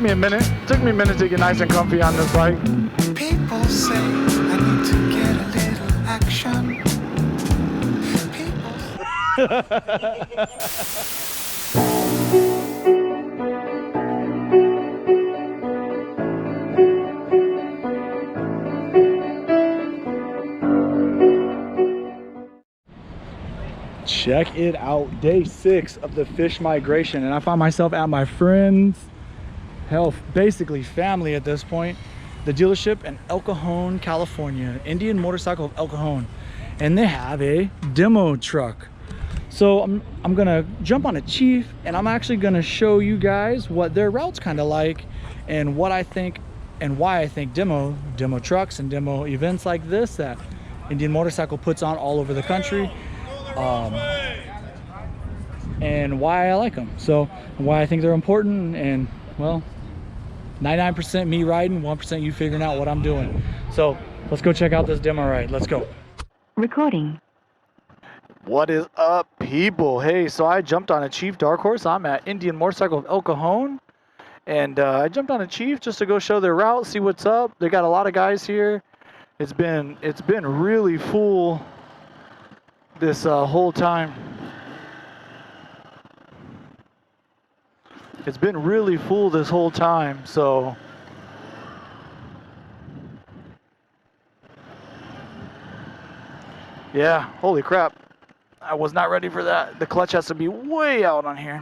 me a minute. Took me a minute to get nice and comfy on this bike. People say I need to get a little action. Check it out, day 6 of the fish migration, and I found myself at my friend's, hell, basically family at this point, the dealership in El Cajon, California, Indian Motorcycle of El Cajon, and they have a demo truck. So I'm gonna jump on a Chief, and I'm actually gonna show you guys what their route's kind of like, and what I think and why I think demo trucks and demo events like this that Indian Motorcycle puts on all over the country, and why I like them. So why I think they're important, and well, 99% me riding, 1% you figuring out what I'm doing. So let's go check out this demo ride. Let's go. Recording. What is up, people? Hey, so I jumped on a Chief Dark Horse. I'm at Indian Motorcycle of El Cajon, and I jumped on a Chief just to go show their route, see what's up. They got a lot of guys here. It's been really full this whole time. It's been really full this whole time, so yeah, holy crap. I was not ready for that. The clutch has to be way out on here.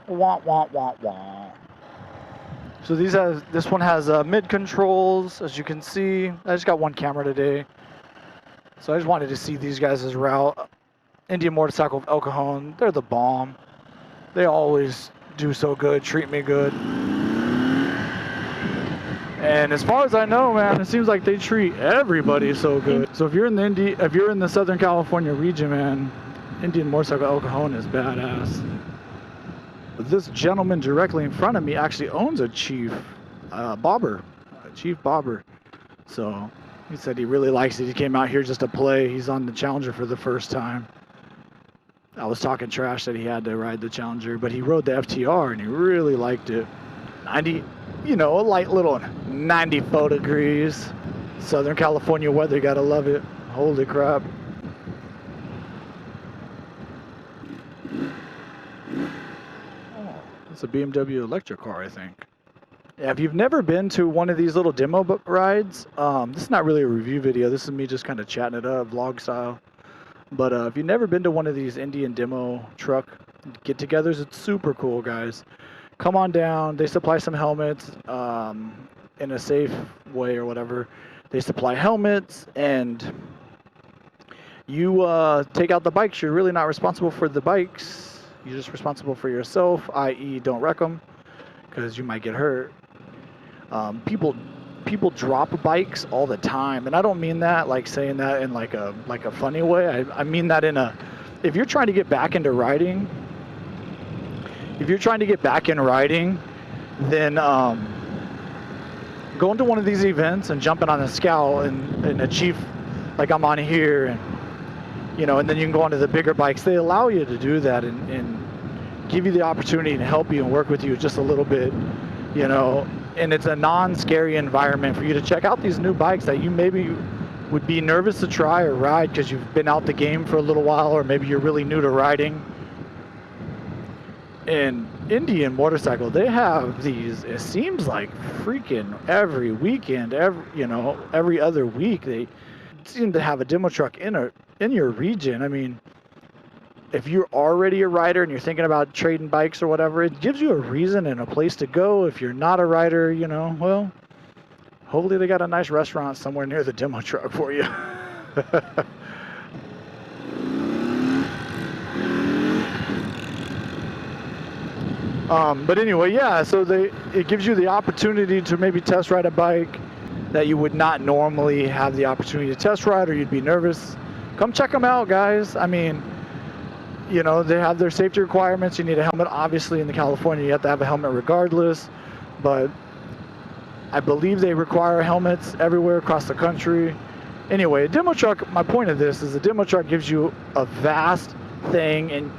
Wah, wah, wah, wah. So this one has mid controls, as you can see. I just got one camera today, so I just wanted to see these guys' route. Indian Motorcycle of El Cajon, they're the bomb. They always do so good, treat me good. And as far as I know, man, it seems like they treat everybody so good. So if you're in the Southern California region, man, Indian Motorcycle El Cajon is badass. This gentleman directly in front of me actually owns a Chief Bobber, a Chief Bobber. So he said he really likes it. He came out here just to play. He's on the Challenger for the first time. I was talking trash that he had to ride the Challenger, but he rode the FTR and he really liked it. 90, you know, a light little 94 degrees. Southern California weather, gotta love it. Holy crap. It's a BMW electric car, I think. Yeah, if you've never been to one of these little demo rides, this is not really a review video. This is me just kind of chatting it up, vlog style. But if you've never been to one of these Indian demo truck get-togethers, it's super cool, guys. Come on down. They supply some helmets in a safe way or whatever. They supply helmets, and you take out the bikes. You're really not responsible for the bikes. You're just responsible for yourself, i.e. don't wreck them, because you might get hurt. People drop bikes all the time, and I don't mean that like saying that in like a funny way. I mean that in a, if you're trying to get back into riding, then going to one of these events and jumping on a Scout and a Chief like I'm on here, and you know, and then you can go onto the bigger bikes. They allow you to do that and give you the opportunity to help you and work with you just a little bit, you know. And it's a non-scary environment for you to check out these new bikes that you maybe would be nervous to try or ride because you've been out the game for a little while, or maybe you're really new to riding. And Indian Motorcycle, they have these, it seems like freaking every weekend, every other week, they seem to have a demo truck in your region. I mean, if you're already a rider and you're thinking about trading bikes or whatever, it gives you a reason and a place to go. If you're not a rider, you know, well, hopefully they got a nice restaurant somewhere near the demo truck for you. But anyway, yeah, so it gives you the opportunity to maybe test ride a bike that you would not normally have the opportunity to test ride, or you'd be nervous. Come check them out, guys. I mean, you know, they have their safety requirements. You need a helmet. Obviously, in California, you have to have a helmet regardless. But I believe they require helmets everywhere across the country. Anyway, a demo truck, my point of this is a demo truck gives you a vast thing, and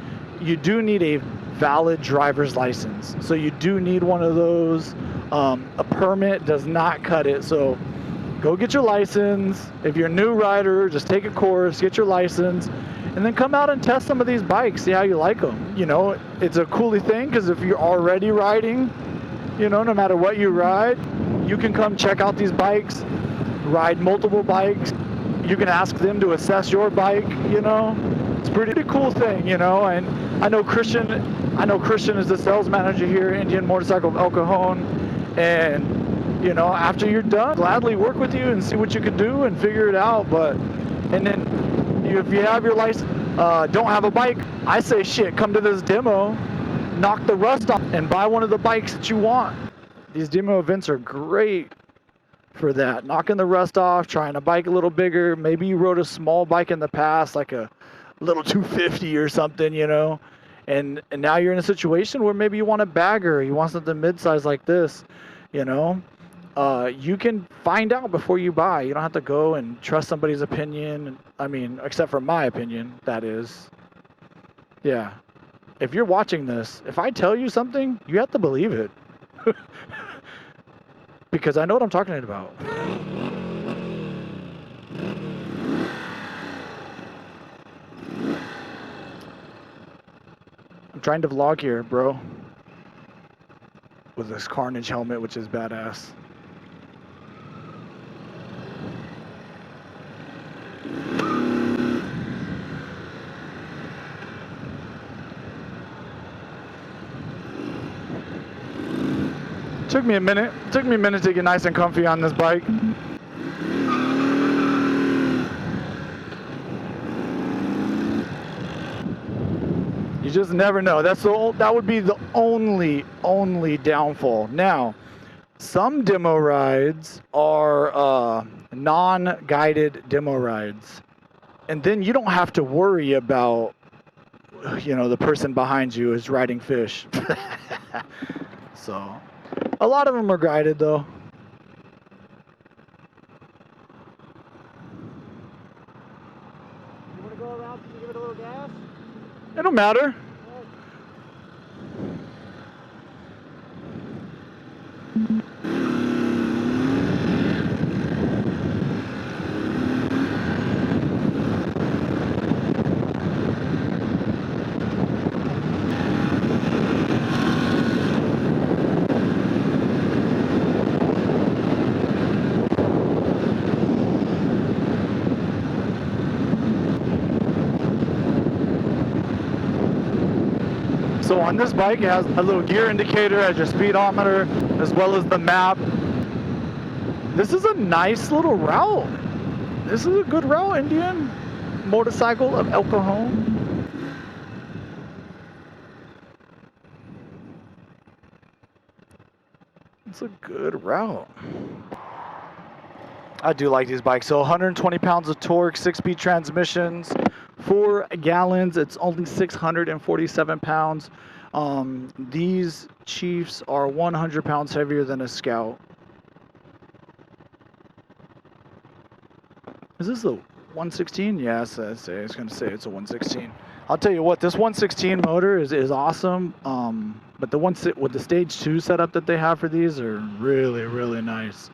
you do need a valid driver's license. So you do need one of those. A permit does not cut it. So go get your license. If you're a new rider, just take a course, get your license, and then come out and test some of these bikes, see how you like them. You know, it's a cool thing because if you're already riding, you know, no matter what you ride, you can come check out these bikes, ride multiple bikes. You can ask them to assess your bike, you know. It's a pretty cool thing, you know. And I know Christian is the sales manager here at Indian Motorcycle of El Cajon, and you know, after you're done, gladly work with you and see what you can do and figure it out. But and then if you have your license, don't have a bike, I say shit, come to this demo, knock the rust off, and buy one of the bikes that you want. These demo events are great for that, knocking the rust off, trying a bike a little bigger. Maybe you rode a small bike in the past, like a little 250 or something, you know, and now you're in a situation where maybe you want a bagger, you want something mid-size like this, you know. You can find out before you buy. You don't have to go and trust somebody's opinion. I mean, except for my opinion, that is. Yeah. If you're watching this, if I tell you something, you have to believe it. Because I know what I'm talking about. I'm trying to vlog here, bro. With this Carnage helmet, which is badass. Took me a minute to get nice and comfy on this bike. You just never know. That would be the only downfall. Now, some demo rides are non-guided demo rides, and then you don't have to worry about, you know, the person behind you is riding fish. So, a lot of them are guided though. You want to go around and give it a little gas? It don't matter. So on this bike, it has a little gear indicator, has your speedometer, as well as the map. This is a nice little route. This is a good route, Indian Motorcycle of El Cajon. It's a good route. I do like these bikes. So 120 pounds of torque, 6-speed transmissions, 4 gallons. It's only 647 pounds. These Chiefs are 100 pounds heavier than a Scout. Is this a 116? Yes, I was going to say it's a 116. I'll tell you what, this 116 motor is awesome. But the ones with the stage 2 setup that they have for these are really, really nice.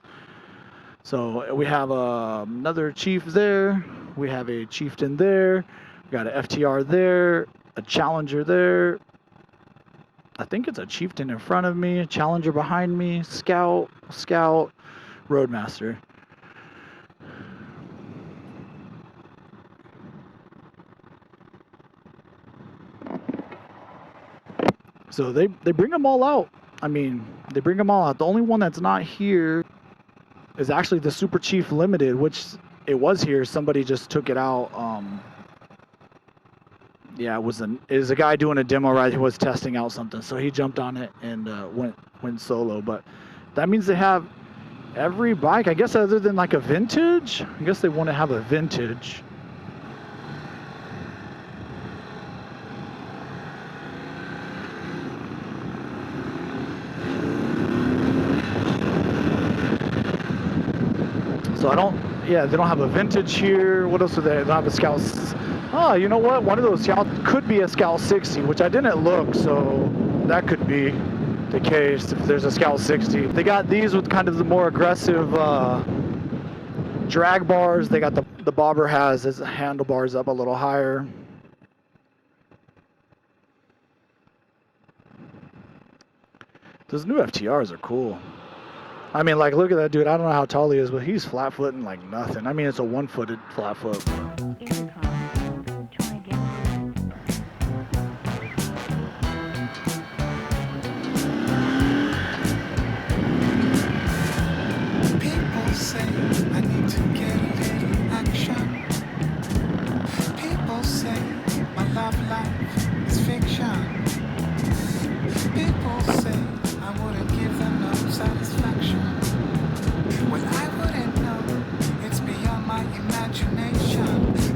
So we have another Chief there. We have a Chieftain there. We got an FTR there, a Challenger there. I think it's a Chieftain in front of me, a Challenger behind me, Scout, Roadmaster. So they bring them all out. I mean, they bring them all out. The only one that's not here is actually the Super Chief Limited, which it was here. Somebody just took it out. Yeah, it was a guy doing a demo ride who was testing out something, so he jumped on it and went solo. But that means they have every bike, I guess, other than like a vintage. I guess they want to have a vintage. So I don't Yeah, they don't have a vintage here. What else do they don't have? A Scout. Oh, you know what? One of those Scout could be a Scout 60, which I didn't look, so that could be the case if there's a Scout 60. They got these with kind of the more aggressive drag bars. They got the bobber has his handlebars up a little higher. Those new FTRs are cool. I mean, like, look at that dude. I don't know how tall he is, but he's flat-footing like nothing. I mean, it's a one-footed flat foot. People say I need to get a little action. People say my love life is fiction. People say I wouldn't give them no satisfaction. Well, I wouldn't know. It's beyond my imagination.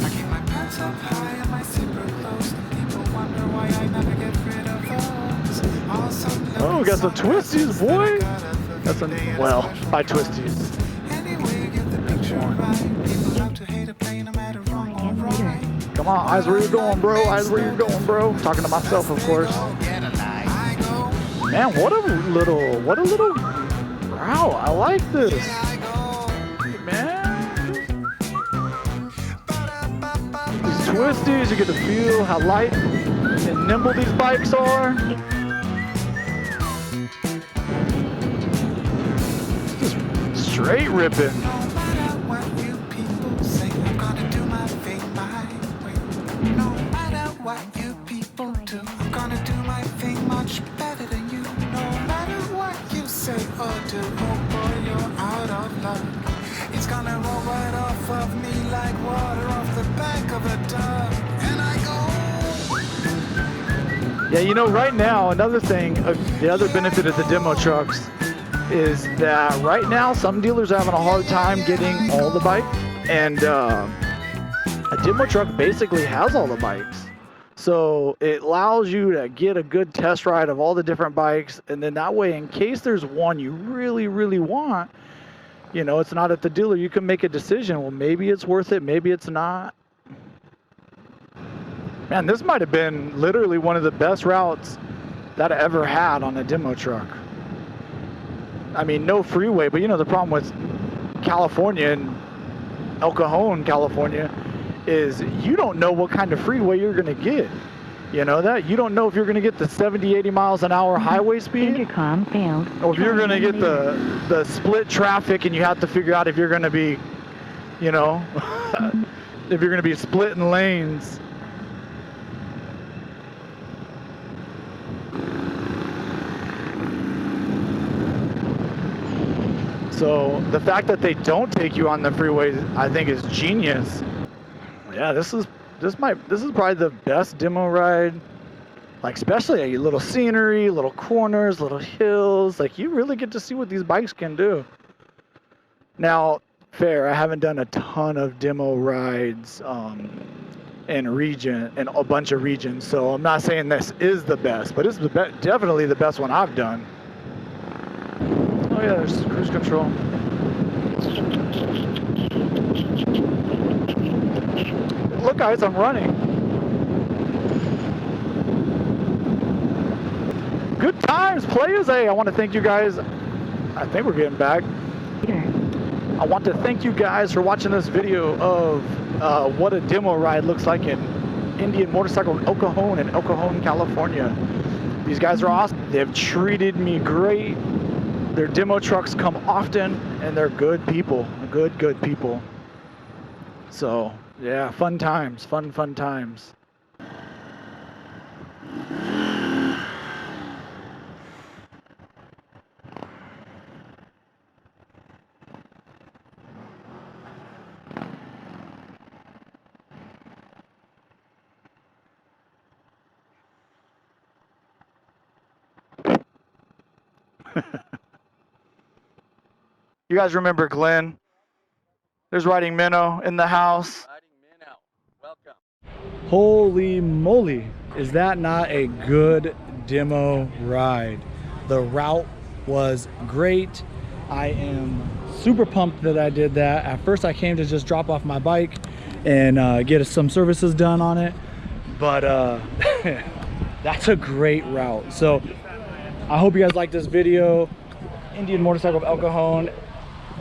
I keep my pants up high and my zipper closed, and people wonder why I never get rid of those. Awesome. Oh, got some twisties, boy. That's a well, by twisties. Anyway, you get the picture right. People love to hate a play no matter wrong or right. Come on, eyes where you're going, bro. Eyes where you're going, bro. Talking to myself, of course. Man, what a little route. I like this. Man. These twisties, you get to feel how light and nimble these bikes are. Just straight ripping. No matter what you people say, I'm gonna do my thing my way. No matter what you people do, I'm gonna do my thing much better than you. No matter what you say or do, oh boy, you're out of luck. It's gonna roll right off of me like water off the back of a duck. And I go. Yeah, you know, right now, another thing, the other benefit of the demo trucks is that right now some dealers are having a hard time getting all the bikes, and a demo truck basically has all the bikes. So it allows you to get a good test ride of all the different bikes, and then that way, in case there's one you really, really want, you know, it's not at the dealer, you can make a decision. Well, maybe it's worth it, maybe it's not. Man, this might have been literally one of the best routes that I ever had on a demo truck. I mean, no freeway, but you know, the problem with California and El Cajon, California, is you don't know what kind of freeway you're going to get. You know that? You don't know if you're going to get the 70, 80 miles an hour highway speed. Intercom failed. Or if you're going to get the split traffic and you have to figure out if you're going to be, you know, if you're going to be splitting lanes. So the fact that they don't take you on the freeways, I think, is genius. Yeah, this is probably the best demo ride. Like, especially a little scenery, little corners, little hills. Like, you really get to see what these bikes can do. Now, fair, I haven't done a ton of demo rides in a bunch of regions. So I'm not saying this is the best, but it's definitely the best one I've done. Oh yeah, there's cruise control. Look guys, I'm running. Good times, players. Hey, I want to thank you guys. I think we're getting back. I want to thank you guys for watching this video of what a demo ride looks like in Indian Motorcycle in El Cajon, California. These guys are awesome. They've treated me great. Their demo trucks come often, and they're good people, good people. So, yeah, fun times, fun times. You guys remember Glenn? There's Riding Minnow in the house. Riding Minnow, welcome. Holy moly, is that not a good demo ride? The route was great. I am super pumped that I did that. At first I came to just drop off my bike and get some services done on it, but that's a great route. So I hope you guys like this video. Indian Motorcycle of El Cajon,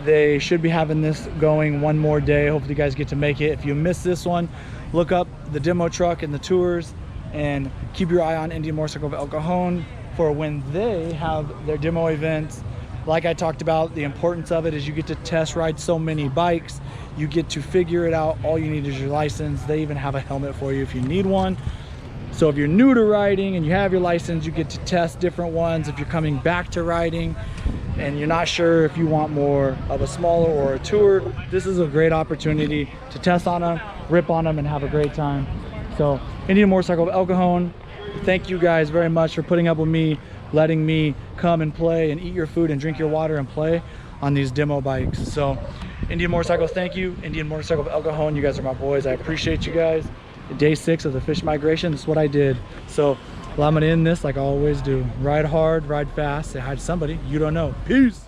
they should be having this going one more day. Hopefully you guys get to make it. If you miss this one, look up the demo truck and the tours, and keep your eye on Indian Motorcycle of El Cajon for when they have their demo events. Like I talked about, the importance of it is you get to test ride so many bikes. You get to figure it out. All you need is your license. They even have a helmet for you if you need one. So if you're new to riding and you have your license, you get to test different ones. If you're coming back to riding and you're not sure if you want more of a smaller or a tour, this is a great opportunity to test on them, rip on them, and have a great time. So Indian Motorcycle of El Cajon, thank you guys very much for putting up with me, letting me come and play and eat your food and drink your water and play on these demo bikes. So Indian Motorcycle, thank you. Indian Motorcycle of El Cajon, you guys are my boys. I appreciate you guys. Day 6 of the fish migration, this is what I did. So well, I'm gonna end this like I always do. Ride hard, ride fast, say hi to somebody you don't know. Peace.